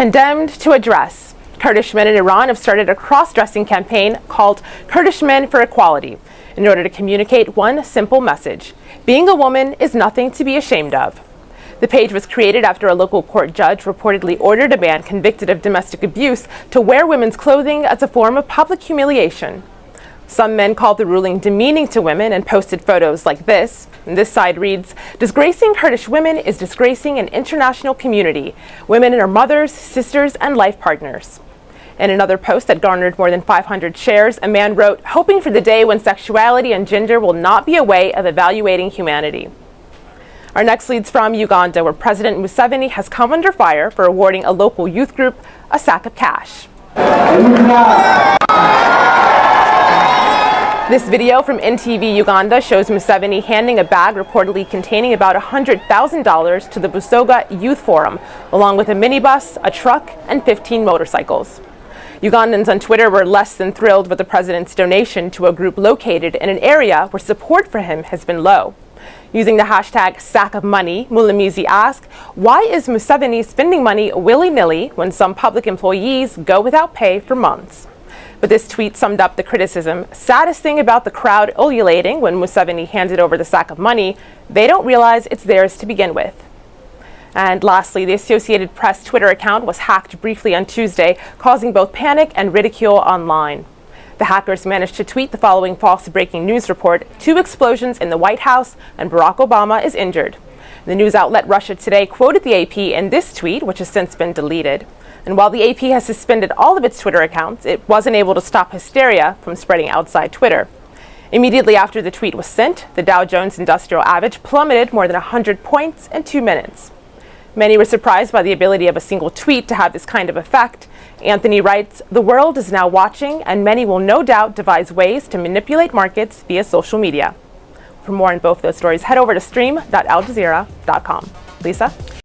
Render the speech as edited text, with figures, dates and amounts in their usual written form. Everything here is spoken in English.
Condemned to a dress. Kurdish men in Iran have started a cross-dressing campaign called Kurdish Men for Equality in order to communicate one simple message: being a woman is nothing to be ashamed of. The page was created after a local court judge reportedly ordered a man convicted of domestic abuse to wear women's clothing as a form of public humiliation. Some men called the ruling demeaning to women and posted photos like this. And this side reads, "Disgracing Kurdish women is disgracing an international community. Women are mothers, sisters, and life partners." In another post that garnered more than 500 shares, a man wrote, "Hoping for the day when sexuality and gender will not be a way of evaluating humanity." Our next leads from Uganda, where President Museveni has come under fire for awarding a local youth group a sack of cash. This video from NTV Uganda shows Museveni handing a bag reportedly containing about $100,000 to the Busoga Youth Forum, along with a minibus, a truck, and 15 motorcycles. Ugandans on Twitter were less than thrilled with the president's donation to a group located in an area where support for him has been low. Using the hashtag sackofmoney, Mulamizi asked, "Why is Museveni spending money willy-nilly when some public employees go without pay for months?" But this tweet summed up the criticism. Saddest thing about the crowd ululating when Museveni handed over the sack of money, they don't realize it's theirs to begin with. And lastly, the Associated Press Twitter account was hacked briefly on Tuesday, causing both panic and ridicule online. The hackers managed to tweet the following false breaking news report: 2 explosions in the White House and Barack Obama is injured. The news outlet Russia Today quoted the AP in this tweet, which has since been deleted. And while the AP has suspended all of its Twitter accounts, it wasn't able to stop hysteria from spreading outside Twitter. Immediately after the tweet was sent, the Dow Jones Industrial Average plummeted more than 100 points in 2 minutes. Many were surprised by the ability of a single tweet to have this kind of effect. Anthony writes, "The world is now watching, and many will no doubt devise ways to manipulate markets via social media." For more on both those stories, head over to stream.aljazeera.com. Lisa?